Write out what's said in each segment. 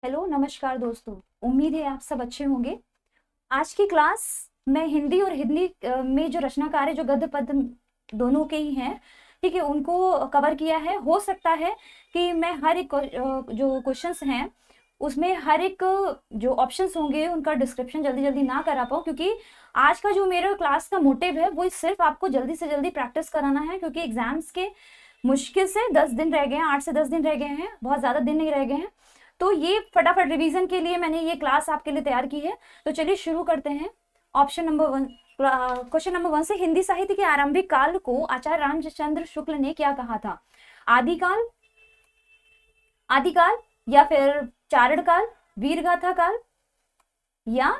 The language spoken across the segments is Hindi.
हेलो नमस्कार दोस्तों। उम्मीद है आप सब अच्छे होंगे। आज की क्लास मैं हिंदी और हिंदी में जो रचनाकार है, जो गद्य पद्य दोनों के ही हैं, ठीक है, उनको कवर किया है। हो सकता है कि मैं हर एक जो क्वेश्चंस हैं उसमें हर एक जो ऑप्शंस होंगे उनका डिस्क्रिप्शन जल्दी जल्दी ना करा पाऊँ, क्योंकि आज का जो मेरा क्लास का मोटिव है वो सिर्फ आपको जल्दी से जल्दी प्रैक्टिस कराना है, क्योंकि एग्जाम्स के मुश्किल से 10 दिन रह गए हैं, 8 से 10 दिन रह गए हैं, बहुत ज़्यादा दिन नहीं रह गए हैं। तो ये फटाफट रिवीजन के लिए मैंने ये क्लास आपके लिए तैयार की है। तो चलिए शुरू करते हैं। ऑप्शन नंबर 1, क्वेश्चन नंबर 1 से, हिंदी साहित्य के आरंभिक काल को आचार्य रामचंद्र शुक्ल ने क्या कहा था? आदिकाल, आदिकाल या फिर चारण काल, वीरगाथा काल या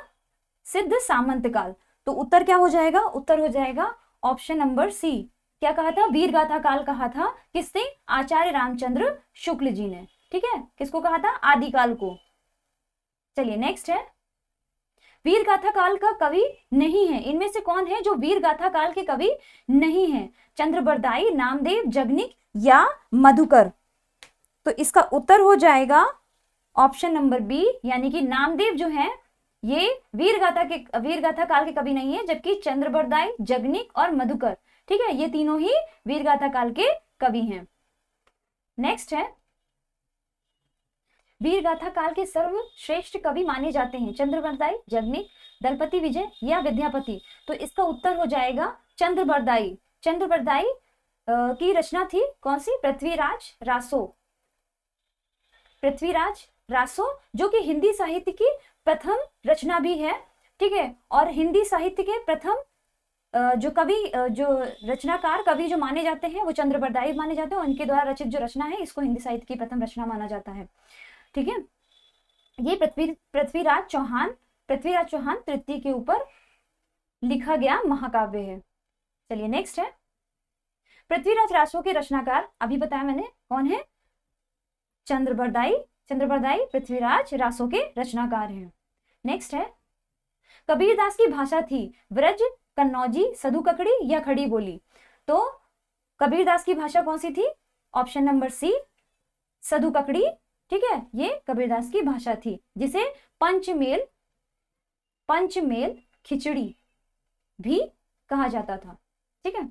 सिद्ध सामंत काल? तो उत्तर क्या हो जाएगा? उत्तर हो जाएगा ऑप्शन नंबर सी। क्या कहा था? वीरगाथा काल कहा था। किसने? आचार्य रामचंद्र शुक्ल जी ने। ठीक है, किसको कहा था? आदिकाल को। चलिए नेक्स्ट है, वीरगाथा काल का कवि नहीं है। इनमें से कौन है जो वीरगाथा काल के कवि नहीं है? चंद्रबरदाई, नामदेव, जगनिक या मधुकर? तो इसका उत्तर हो जाएगा ऑप्शन नंबर बी, यानी कि नामदेव जो है ये वीरगाथा काल के कवि नहीं है, जबकि चंद्रबरदाई, जगनिक और मधुकर, ठीक है, ये तीनों ही वीरगाथा काल के कवि हैं। नेक्स्ट है, वीरगाथा काल के सर्वश्रेष्ठ कवि माने जाते हैं चंद्रबरदाई, जगनिक, दलपति विजय या विद्यापति? तो इसका उत्तर हो जाएगा चंद्रबरदाई। चंद्रबरदाई की रचना थी कौन सी? पृथ्वीराज रासो। पृथ्वीराज रासो, जो कि हिंदी साहित्य की प्रथम रचना भी है, ठीक है। और हिंदी साहित्य के प्रथम जो कवि, जो रचनाकार कवि जो माने जाते हैं वो चंद्रबरदाई माने जाते हैं। उनके द्वारा रचित जो रचना है इसको हिंदी साहित्य की प्रथम रचना माना जाता है, ठीक है। ये पृथ्वीराज चौहान तृतीय के ऊपर लिखा गया महाकाव्य है। चलिए नेक्स्ट है, पृथ्वीराज रासो के रचनाकार अभी बताया मैंने कौन है? चंद्रबरदाई पृथ्वीराज रासो के रचनाकार हैं। नेक्स्ट है, कबीरदास की भाषा थी ब्रज, कन्नौजी, सधुककड़ी या खड़ी बोली? तो कबीरदास की भाषा कौन सी थी? ऑप्शन नंबर सी, सधुककड़ी, ठीक है, ये कबीरदास की भाषा थी, जिसे पंचमेल खिचड़ी भी कहा जाता था, ठीक है।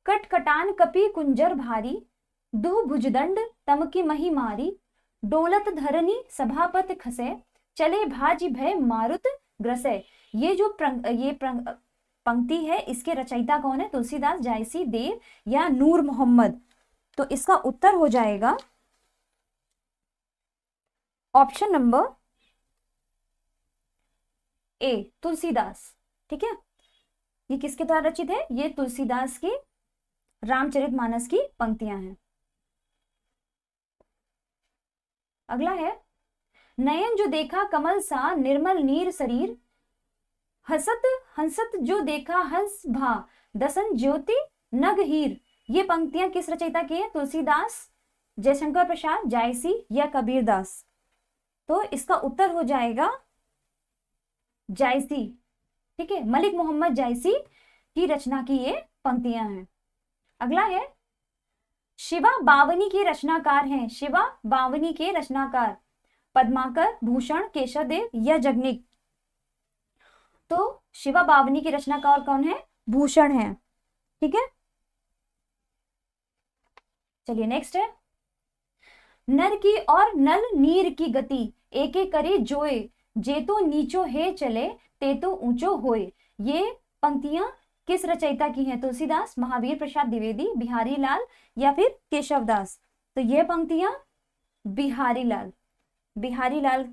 कटकटान कपि कुंजर भारी, दुह भुजदंड तमकी मही मारी, डोलत धरनी सभापत खसे, चले भाजी भय मारुत ग्रसे। ये जो पंक्ति है इसके रचयिता कौन है? तुलसीदास, जायसी, देव या नूर मोहम्मद? तो इसका उत्तर हो जाएगा ऑप्शन नंबर ए, तुलसीदास, ठीक है। ये किसके द्वारा रचित है? ये तुलसीदास की रामचरितमानस की पंक्तियां हैं। अगला है, नयन जो देखा कमल सा, निर्मल नीर शरीर, हंसत जो देखा हंस भा, दसन ज्योति नग हीर। ये पंक्तियां किस रचयिता की है? तुलसीदास, जयशंकर प्रसाद, जायसी या कबीरदास? तो इसका उत्तर हो जाएगा जायसी, ठीक है, मलिक मोहम्मद जायसी की रचना की ये पंक्तियां हैं। अगला है, शिवा बावनी के रचनाकार हैं। शिवा बावनी के रचनाकार पद्माकर, भूषण, केशवदेव या जगनिक? तो शिवा बावनी के रचनाकार कौन है? भूषण है, ठीक है। चलिए नेक्स्ट है, नर की और नल नीर की गति, एके करे जोए, जे तो नीचो है चले, ते तो ऊंचो होए। ये पंक्तियां किस रचयिता की हैं? तुलसीदास, महावीर प्रसाद द्विवेदी, बिहारी लाल या फिर केशवदास? तो ये पंक्तियां बिहारी लाल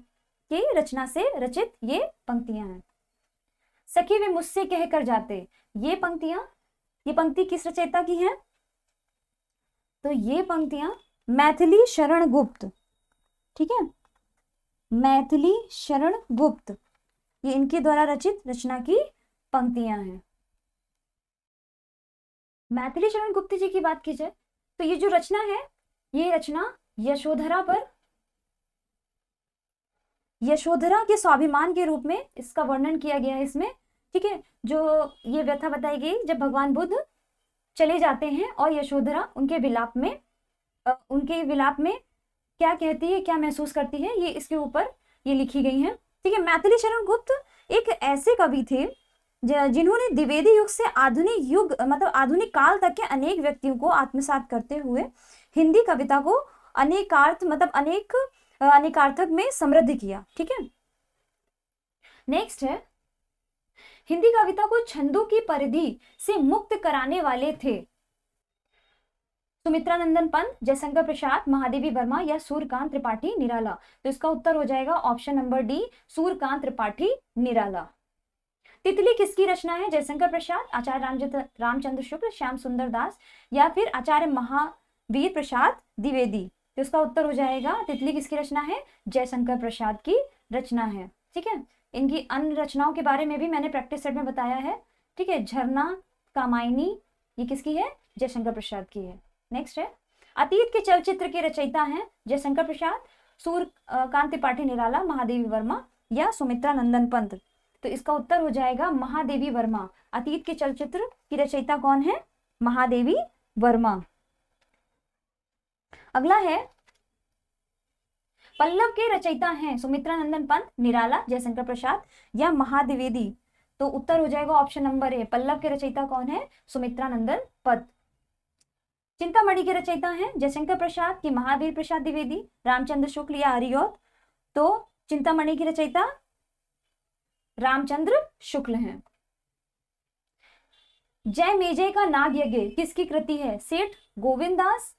की रचना से रचित ये पंक्तियां हैं। सखी वे मुझसे कह कर जाते, ये पंक्ति किस रचयिता की है? तो ये पंक्तियां मैथिली शरण गुप्त, ठीक है, मैथिली शरण गुप्त, ये इनके द्वारा रचित रचना की पंक्तियां हैं। मैथिली शरण गुप्त जी की बात की जाए तो ये जो रचना है, ये रचना यशोधरा के स्वाभिमान के रूप में इसका वर्णन किया गया है इसमें, ठीक है। जो ये व्यथा बताई गई जब भगवान बुद्ध चले जाते हैं और यशोधरा उनके विलाप में क्या कहती है, क्या महसूस करती है, ये इसके ऊपर ये लिखी गई है। ठीक है, मैथिली शरण गुप्त एक ऐसे कवि थे जिन्होंने द्विवेदी युग से आधुनिक युग मतलब आधुनिक काल तक के अनेक व्यक्तियों को आत्मसात करते हुए हिंदी कविता को अनेकार्थ मतलब अनेकार्थक में समृद्ध किया। ठीक है, नेक्स्ट है, हिंदी कविता को छंदों की परिधि से मुक्त कराने वाले थे सुमित्रा नंदन पंत, जयशंकर प्रसाद, महादेवी वर्मा या सूर्यकांत त्रिपाठी निराला। तो इसका उत्तर हो जाएगा option number D, Suryakant Tripathi Nirala. Titli किसकी रचना है? जयशंकर प्रसाद, आचार्य रामचंद्र शुक्ल, श्याम सुंदर दास या फिर आचार्य महावीर प्रसाद द्विवेदी। तो इसका उत्तर हो जाएगा तितली किसकी रचना है? जयशंकर प्रसाद की रचना है। ठीक है, इनकी अन्य रचनाओं के बारे में भी मैंने प्रैक्टिस सेट में बताया है। ठीक है, झरना, कामायनी, ये किसकी है? जयशंकर प्रसाद की है। नेक्स्ट है, अतीत के चलचित्र के रचयिता हैं जयशंकर प्रसाद, सूर्यकांत त्रिपाठी निराला, महादेवी वर्मा या सुमित्रा नंदन पंत। तो इसका उत्तर हो जाएगा महादेवी वर्मा। अतीत के चलचित्र की रचयिता कौन है? महादेवी वर्मा। अगला है, पल्लव के रचयिता हैं सुमित्रा नंदन पंत, निराला, जयशंकर प्रसाद या महाद्विवेदी। तो उत्तर हो जाएगा ऑप्शन नंबर ए, पल्लव के रचयिता कौन है? सुमित्रा नंदन पंत। चिंतामणि के रचयिता हैं जयशंकर प्रसाद की महावीर प्रसाद द्विवेदी, रामचंद्र शुक्ल या हरिऔध। तो चिंतामणि की रचयिता रामचंद्र शुक्ल हैं। जय मेजय का नाग यज्ञ किसकी कृति है? सेठ गोविंद दास,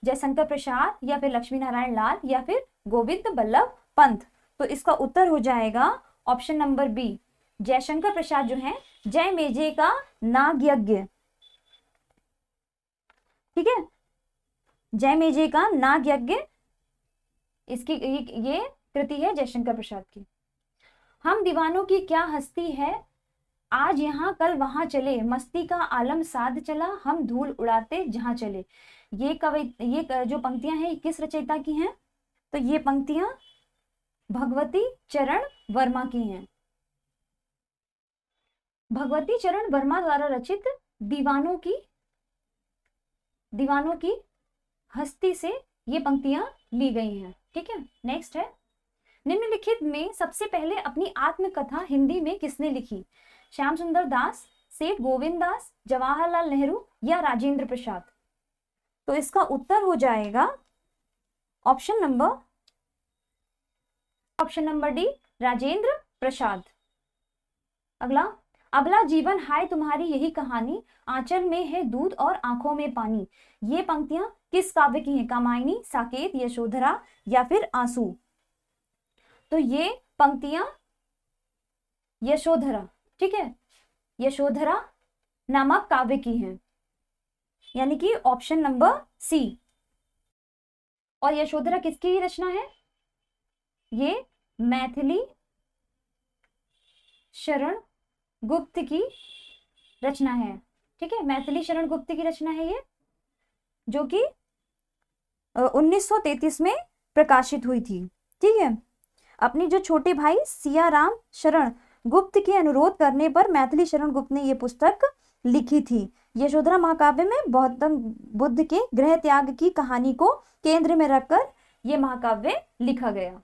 जयशंकर प्रसाद या फिर लक्ष्मी नारायण लाल या फिर गोविंद बल्लभ पंत। तो इसका उत्तर हो जाएगा option number B, Jaishankar Prasad जो है जय मेजय का नाग यज्ञ। ठीक है, जय मेजय का नाग यज्ञ इसकी ये कृति है जयशंकर प्रसाद की। हम दीवानों की क्या हस्ती है, आज यहाँ कल वहां चले, मस्ती का आलम साध चला, हम धूल उड़ाते जहां चले। ये जो पंक्तियां हैं किस रचयिता की हैं? तो ये पंक्तियां भगवती चरण वर्मा की हैं। भगवती चरण वर्मा द्वारा रचित दीवानों की हस्ती से ये पंक्तियां ली गई हैं। ठीक है, नेक्स्ट है, निम्नलिखित में सबसे पहले अपनी आत्मकथा हिंदी में किसने लिखी? श्याम सुंदर दास, सेठ गोविंद दास, जवाहरलाल नेहरू या राजेंद्र प्रसाद। तो इसका उत्तर हो जाएगा option number D, Rajendra Prasad. अगला, अबला जीवन हाय तुम्हारी यही कहानी, आंचल में है दूध और आंखों में पानी। ये पंक्तियां किस काव्य की हैं? कामायनी, साकेत, यशोधरा या फिर आंसू। तो ये पंक्तियां यशोधरा, ठीक है, यशोधरा नामक काव्य की हैं, यानी कि ऑप्शन नंबर सी। और यशोधरा किसकी रचना है? ये मैथिली शरण गुप्त की रचना है। ठीक है, मैथिली शरण गुप्त की रचना है ये, जो कि 1933 में प्रकाशित हुई थी। ठीक है, अपनी जो छोटे भाई सियाराम शरण गुप्त के अनुरोध करने पर मैथिली शरण गुप्त ने यह पुस्तक लिखी थी। यशोधरा महाकाव्य में गौतम बुद्ध के गृह त्याग की कहानी को केंद्र में रखकर यह महाकाव्य लिखा गया।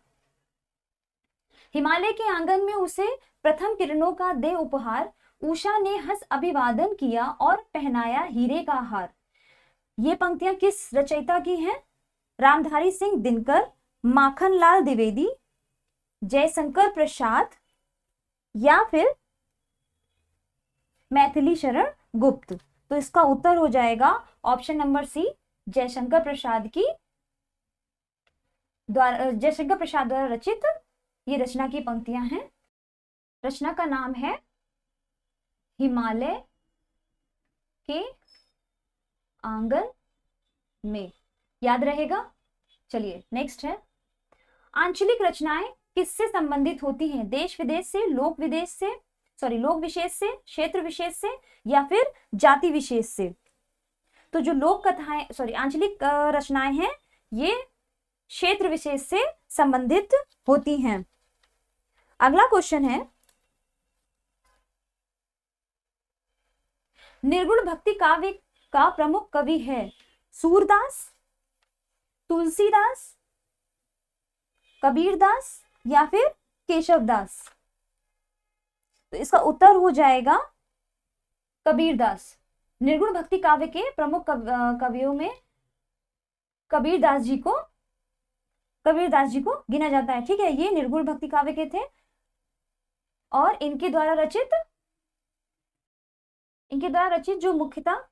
हिमालय के आंगन में उसे प्रथम किरणों का दे उपहार, उषा ने हंस अभिवादन किया और पहनाया हीरे का हार। ये पंक्तियां किस रचयिता की हैं? रामधारी सिंह दिनकर, माखनलाल द्विवेदी, जयशंकर प्रसाद या फिर मैथिली शरण गुप्त। तो इसका उत्तर हो जाएगा ऑप्शन नंबर सी, जयशंकर प्रसाद द्वारा रचित ये रचना की पंक्तियां हैं। रचना का नाम है हिमालय के आंगन में, याद रहेगा। चलिए नेक्स्ट है, आंचलिक रचनाएं किससे संबंधित होती हैं? देश विदेश से, लोक विशेष से, क्षेत्र विशेष से या फिर जाति विशेष से। तो जो लोक कथाएं आंचलिक रचनाएं हैं ये क्षेत्र विशेष से संबंधित होती हैं। अगला क्वेश्चन है, निर्गुण भक्ति काव्य का प्रमुख कवि है? सूरदास, तुलसीदास, कबीरदास या फिर केशवदास? तो इसका उत्तर हो जाएगा कबीरदास। निर्गुण भक्ति काव्य के प्रमुख कवियों में कबीरदास जी को गिना जाता है। ठीक है, ये निर्गुण भक्ति काव्य के थे और इनके द्वारा रचित जो मुख्यतः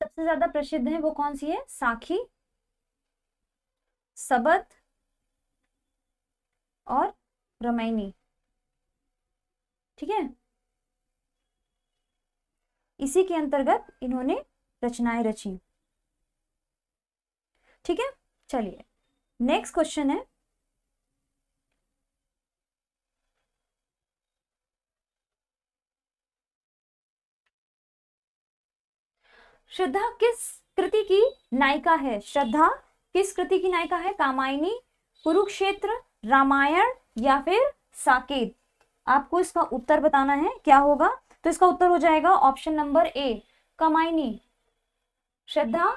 सबसे ज्यादा प्रसिद्ध है वो कौन सी है? साखी, सबद और रामायणी। ठीक है, इसी के अंतर्गत इन्होंने रचनाएं रची। ठीक है, चलिए नेक्स्ट क्वेश्चन है, श्रद्धा किस कृति की नायिका है? श्रद्धा किस कृति की नायिका है? कामायनी, कुरुक्षेत्र, रामायण या फिर साकेत? आपको इसका उत्तर बताना है, क्या होगा? तो इसका उत्तर हो जाएगा ऑप्शन नंबर ए, कामायनी। श्रद्धा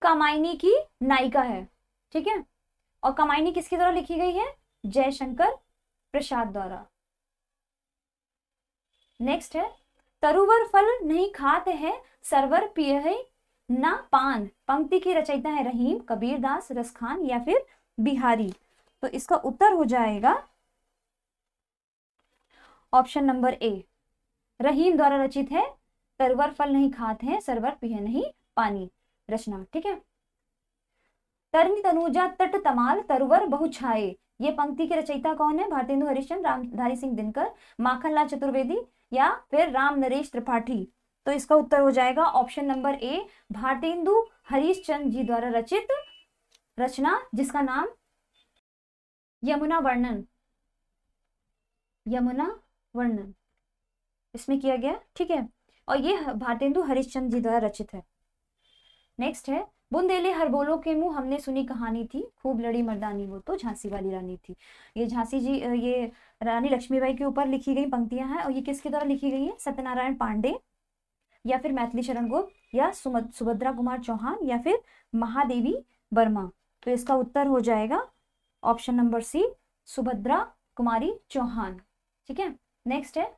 कामायनी की नायिका है। ठीक है, और कामायनी किसके द्वारा लिखी गई है? जयशंकर प्रसाद द्वारा। नेक्स्ट है, तरुवर फल नहीं खाते हैं सरवर पिए है ना पान। पंक्ति की रचयिता है रहीम, कबीरदास, रसखान या फिर बिहारी? तो इसका उत्तर हो जाएगा ऑप्शन नंबर ए, रहीम द्वारा रचित है तरुवर फल नहीं खाते हैं सरवर पिए नहीं पानी रचना। ठीक है, तरनी तनुजा तट तमाल तरुवर बहु छाए, ये पंक्ति के रचयिता कौन है? भारतेंदु हरिश्चंद्र, रामधारी सिंह दिनकर, माखनलाल चतुर्वेदी या फिर राम नरेश त्रिपाठी? तो इसका उत्तर हो जाएगा option number A, Bharatendu Harishchandra ji द्वारा रचित रचना जिसका नाम यमुना वर्णन इसमें किया गया। ठीक है, और ये भारतेंदु हरिश्चंद्र जी द्वारा रचित है। नेक्स्ट है, बुंदेले हर बोलो के मुंह हमने सुनी कहानी थी, खूब लड़ी मर्दानी वो तो झांसी वाली रानी थी। ये झांसी जी, ये रानी लक्ष्मीबाई के ऊपर लिखी गई पंक्तियां हैं और ये किसके द्वारा लिखी गई है? सत्यनारायण पांडे या फिर मैथिली शरण गुप्त या सुभद्रा कुमार चौहान या फिर महादेवी वर्मा? तो इसका उत्तर हो जाएगा ऑप्शन नंबर सी, सुभद्रा कुमारी चौहान। ठीक है, नेक्स्ट है,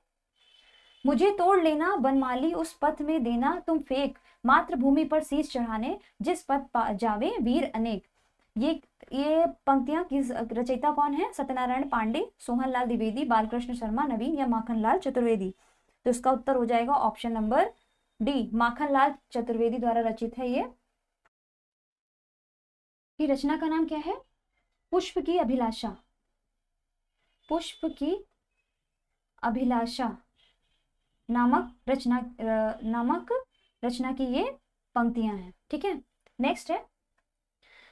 मुझे तोड़ लेना बनमाली उस पथ में देना तुम फेंक, मातृभूमि पर शीश चढ़ाने जिस पथ जावे वीर अनेक। ये पंक्तियां किस रचयिता कौन है? सत्यनारायण पांडे, सोहनलाल द्विवेदी, बालकृष्ण शर्मा, नवीन या माखनलाल चतुर्वेदी? तो इसका उत्तर हो जाएगा option number D, Makhanlal Chaturvedi द्वारा रचित है ये। की रचना का नाम क्या है? पुष्प की अभिलाषा। पुष्प की अभिलाषा नामक रचना की ये पंक्तियां हैं। ठीक है, नेक्स्ट है,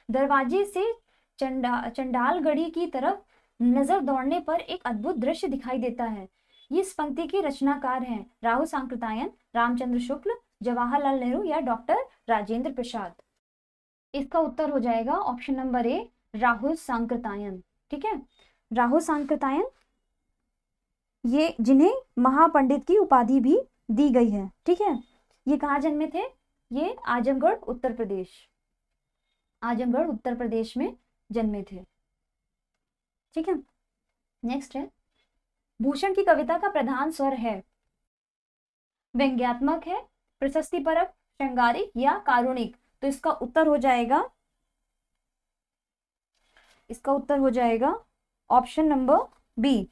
दरवाजे से चंडालगढ़ी की तरफ नजर दौड़ने पर एक अद्भुत दृश्य दिखाई देता है। ये इस पंक्ति के रचनाकार हैं राहु सांकृत्यायन, रामचंद्र शुक्ल, जवाहरलाल नेहरू या डॉक्टर राजेंद्र प्रसाद? इसका उत्तर हो जाएगा ऑप्शन नंबर ए, राहुल सांकृत्यायन। ठीक है, राहुल सांकृत्यायन ये जिन्हें महापंडित की उपाधि भी दी गई है। ठीक है, ये कहाँ जन्मे थे? ये आजमगढ़ उत्तर प्रदेश में जन्मे थे। ठीक है, नेक्स्ट है, भूषण की कविता का प्रधान स्वर है? व्यंग्यात्मक है, प्रशस्तिपरक, श्रृंगारिक या कारुणिक? तो इसका उत्तर हो जाएगा ऑप्शन नंबर बी,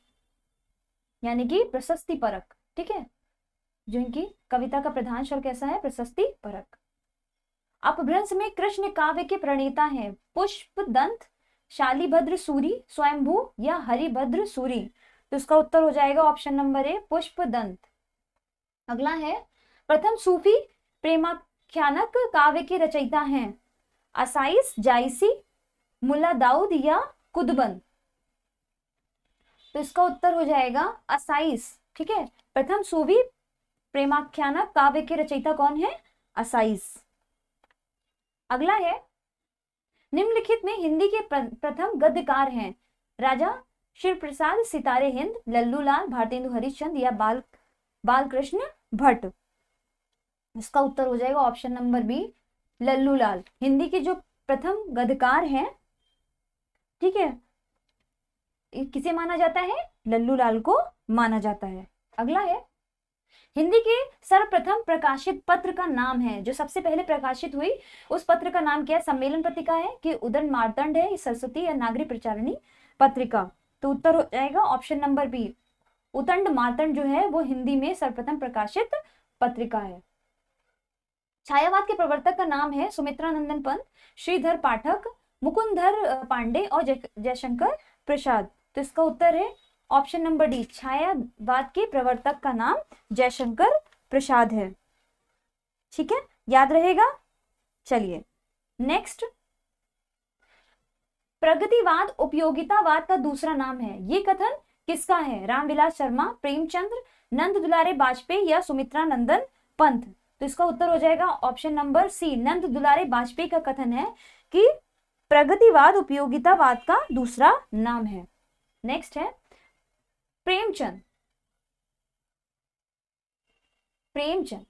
यानी कि प्रशस्ति परक। ठीक है, जो इनकी कविता का प्रधान स्वर कैसा है? प्रशस्ति परक। अपभ्रंश में कृष्ण काव्य के प्रणेता हैं पुष्पदंत, शालिभद्र सूरी, स्वयंभू या हरिभद्र सूरी? तो इसका उत्तर हो जाएगा ऑप्शन नंबर ए, पुष्पदंत। अगला है, प्रथम सूफी प्रेमाख्यानक काव्य के रचयिता हैं असाइस, जायसी, मुल्ला दाऊद या कुतुबन? तो इसका उत्तर हो जाएगा असाइस। ठीक है, प्रथम सूफी प्रेमाख्यानक काव्य के रचयिता कौन है? असाइस। अगला है, निम्नलिखित में हिंदी के प्रथम गद्यकार हैं राजा शिव प्रसाद, सितारे हिंद, लल्लूलाल, भारतेंदु हरिश्चंद्र या बालकृष्ण भट्ट? इसका उत्तर हो जाएगा option number B, Lallulal. Hindi के जो प्रथम गद्यकार हैं, ठीक है, किसे माना जाता है? लल्लू लाल को माना जाता है। अगला है, हिंदी के सर्वप्रथम प्रकाशित पत्र का नाम है, जो सबसे पहले प्रकाशित हुई उस पत्र का नाम क्या है? सम्मेलन पत्रिका है कि उदंड मार्तंड है, सरस्वती या नागरी प्रचारिणी पत्रिका? तो उत्तर हो जाएगा ऑप्शन नंबर बी, उदंड मार्तंड जो है वो हिंदी में सर्वप्रथम प्रकाशित पत्रिका है। छायावाद के प्रवर्तक का नाम है सुमित्रानंदन पंत, श्रीधर पाठक, मुकुंदधर पांडे और जयशंकर प्रसाद। तो इसका उत्तर है ऑप्शन नंबर डी, छायावाद के प्रवर्तक का नाम जयशंकर प्रसाद है। ठीक है, याद रहेगा। चलिए नेक्स्ट, प्रगतिवाद उपयोगितावाद का दूसरा नाम है, ये कथन किसका है? रामविलास शर्मा, प्रेमचंद्र, नंद दुलारे वाजपेयी या सुमित्रानंदन पंत? तो इसका उत्तर हो जाएगा ऑप्शन नंबर सी, नंद दुलारे वाजपेयी का कथन है कि प्रगतिवाद उपयोगितावाद का दूसरा नाम है। नेक्स्ट है प्रेमचंद, प्रेमचंद,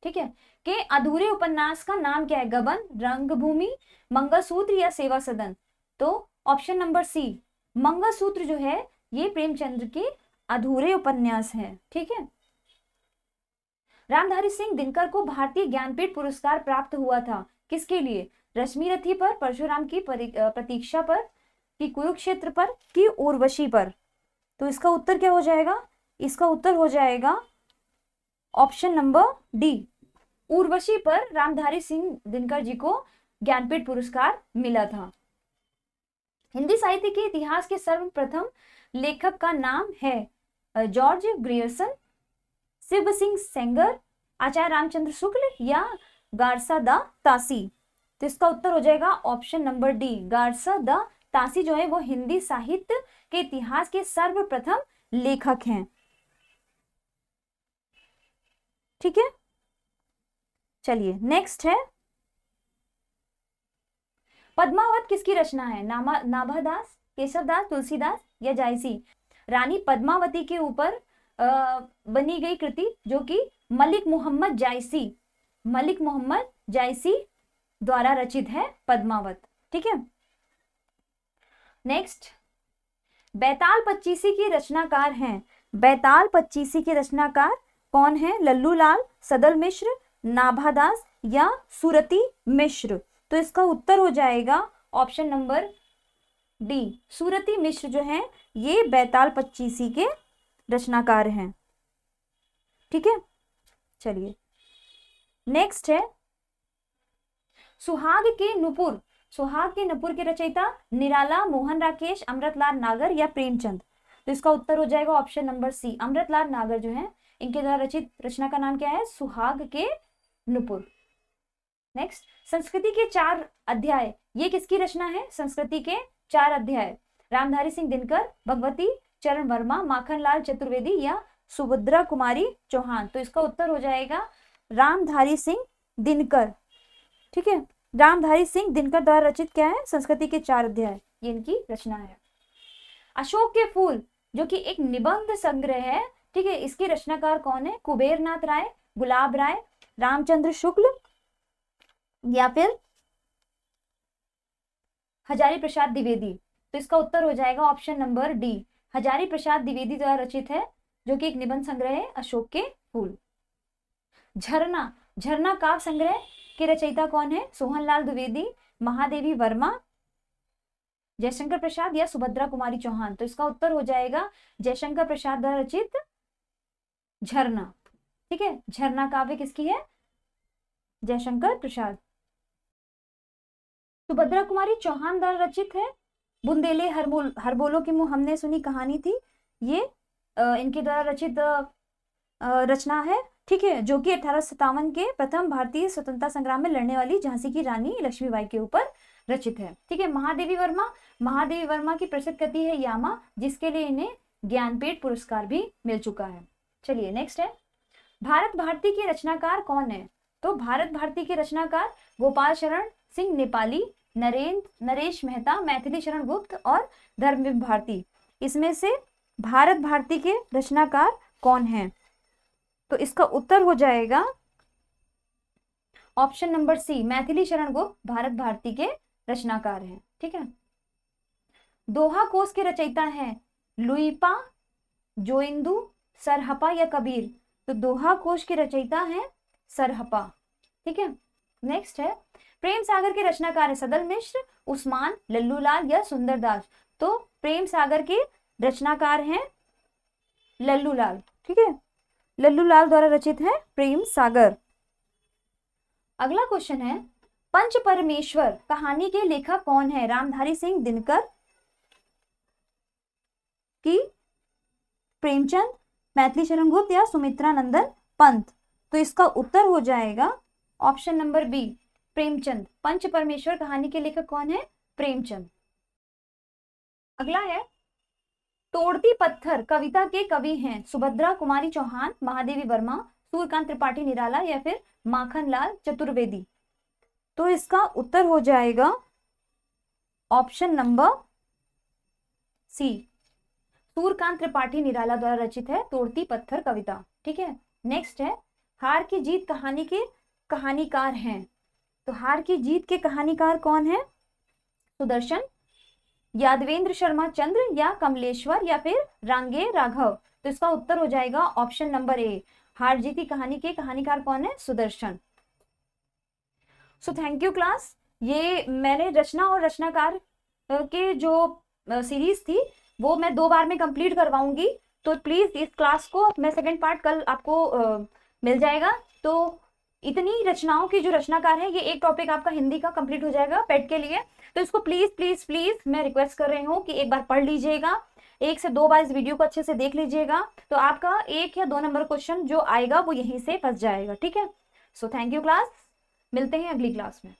ठीक है, के अधूरे उपन्यास का नाम क्या है? गबन, रंगभूमि, मंगलसूत्र या सेवा सदन? तो ऑप्शन नंबर सी, मंगलसूत्र जो है ये प्रेमचंद्र के अधूरे उपन्यास हैं। ठीक है, रामधारी सिंह दिनकर को भारतीय ज्ञानपीठ पुरस्कार प्राप्त हुआ था, किसके लिए? रश्मिरथी पर, परशुराम की प्रतीक्षा पर, कि कुरुक्षेत्र पर, कि उर्वशी पर? तो इसका उत्तर क्या हो जाएगा? इसका उत्तर हो जाएगा ऑप्शन नंबर डी, उर्वशी पर रामधारी सिंह दिनकर जी को ज्ञानपीठ पुरस्कार मिला था। हिंदी साहित्य के इतिहास के सर्वप्रथम लेखक का नाम है जॉर्ज ग्रियर्सन, शिव सिंह सेंगर, आचार्य रामचंद्र शुक्ल या गारसा द तासी? तो इसका उत्तर हो जाएगा option number D, Garcin de Tassy जो है वो हिंदी साहित्य के इतिहास के सर्वप्रथम लेखक हैं। ठीक है, चलिए नेक्स्ट है, पद्मावत किसकी रचना है? नाभादास, केशवदास, तुलसीदास या जायसी? रानी पद्मावती के ऊपर बनी गई कृति जो कि मलिक मोहम्मद जायसी, मलिक मोहम्मद जायसी द्वारा रचित है पद्मावत। ठीक है, नेक्स्ट, बैताल पच्चीसी की रचनाकार हैं, बैताल पच्चीसी के रचनाकार कौन है? लल्लू लाल, सदल मिश्र, नाभादास या सुरती मिश्र? तो इसका उत्तर हो जाएगा ऑप्शन नंबर डी, सुरती मिश्र जो है ये बैताल पच्चीसी के रचनाकार हैं। ठीक है, चलिए नेक्स्ट है, सुहाग के नुपुर, सुहाग के नुपुर के रचयिता निराला, मोहन राकेश, अमृतलाल नागर या प्रेमचंद? तो इसका उत्तर हो जाएगा ऑप्शन नंबर सी, अमृतलाल नागर जो है इनके द्वारा रचित रचना का नाम क्या है? सुहाग के नुपुर। नेक्स्ट, संस्कृति के 4 अध्याय, ये किसकी रचना है? संस्कृति के 4 अध्याय, रामधारी सिंह दिनकर, भगवती चरण वर्मा, माखनलाल चतुर्वेदी या सुभद्रा कुमारी चौहान? तो इसका उत्तर हो जाएगा रामधारी सिंह दिनकर। ठीक है, रामधारी सिंह दिनकर द्वारा रचित क्या है? संस्कृति के 4 अध्याय, ये इनकी रचना है। अशोक के फूल जो कि एक निबंध संग्रह है, ठीक है, इसके रचनाकार कौन है? कुबेरनाथ राय, गुलाब राय, रामचंद्र शुक्ल या फिर हजारी प्रसाद द्विवेदी? तो इसका उत्तर हो जाएगा option number D, Hazari Prasad Dwivedi द्वारा रचित है, जो कि एक निबंध संग्रह है अशोक के फूल। झरना, झरना काव्य संग्रह के रचयिता कौन है? सोहनलाल द्विवेदी, महादेवी वर्मा, जयशंकर प्रसाद या सुभद्रा कुमारी चौहान? तो इसका उत्तर हो जाएगा जयशंकर प्रसाद द्वारा रचित झरना। ठीक है, झरना काव्य किसकी है? जयशंकर प्रसाद। सुभद्रा कुमारी चौहान द्वारा रचित है बुंदेले हरबोलो की मुंह हमने सुनी कहानी थी, ये इनके द्वारा रचित रचना है। ठीक है, जो कि 1857 के प्रथम भारतीय स्वतंत्रता संग्राम में लड़ने वाली झांसी की रानी लक्ष्मीबाई के ऊपर रचित है। ठीक है, महादेवी वर्मा, महादेवी वर्मा की प्रसिद्ध कृति है यामा, जिसके लिए इन्हें ज्ञानपीठ पुरस्कार भी मिल चुका है। चलिए नेक्स्ट है, भारत भारती के रचनाकार कौन है? तो भारत भारती के रचनाकार गोपाल शरण सिंह नेपाली, नरेश मेहता, मैथिली शरण गुप्त और धर्मवीर भारती। इसमें से भारत भारती के रचनाकार कौन है? तो इसका उत्तर हो जाएगा ऑप्शन नंबर सी, मैथिली शरण गुप्त भारत भारती के रचनाकार हैं, ठीक है। दोहा कोश के रचयिता हैं लुइपा, जोइंदू, सरहपा या कबीर। तो दोहा कोश के रचयिता हैं सरहपा, ठीक है। नेक्स्ट है प्रेम सागर के रचनाकार है सदल मिश्र, उस्मान, लल्लूलाल या सुंदरदास। तो प्रेम सागर के रचनाकार हैं लल्लूलाल, ठीक है। लल्लूलाल द्वारा रचित है प्रेम सागर। अगला क्वेश्चन है पंच परमेश्वर कहानी के लेखक कौन है? रामधारी सिंह दिनकर की प्रेमचंद, मैथिली शरण गुप्त या सुमित्रा नंदन पंत। तो इसका उत्तर हो जाएगा ऑप्शन नंबर बी, प्रेमचंद। पंच परमेश्वर कहानी के लेखक कौन है? प्रेमचंद। अगला है तोड़ती पत्थर कविता के कवि हैं सुभद्रा कुमारी चौहान, महादेवी वर्मा, सूर्यकांत त्रिपाठी निराला या फिर माखनलाल चतुर्वेदी। तो इसका उत्तर हो जाएगा option number C, Suryakant Tripathi Nirala द्वारा रचित है तोड़ती पत्थर कविता, ठीक है। नेक्स्ट है हार की जीत कहानी के कहानीकार हैं। तो हार की जीत के कहानीकार कौन है? सुदर्शन, यादवेंद्र शर्मा चंद्र या कमलेश्वर या फिर रांगे राघव। तो इसका उत्तर हो जाएगा ऑप्शन नंबर ए, हार जीत की कहानी के कहानीकार कौन है? Sudarshan. So thank you class. ये मैंने रचना और रचनाकार के जो सीरीज थी वो मैं 2 बार में कंप्लीट करवाऊंगी। तो प्लीज इस क्लास को मैं सेकंड पार्ट कल आपको मिल जाएगा। तो इतनी रचनाओं की जो रचनाकार है, ये एक टॉपिक आपका हिंदी का कंप्लीट हो जाएगा पेट के लिए। तो इसको प्लीज प्लीज प्लीज मैं रिक्वेस्ट कर रही हूँ कि एक बार पढ़ लीजिएगा, 1 से 2 बार इस वीडियो को अच्छे से देख लीजिएगा। तो आपका 1 या 2 नंबर क्वेश्चन जो आएगा वो यहीं से फंस जाएगा, ठीक है। सो थैंक यू क्लास, मिलते हैं अगली क्लास में।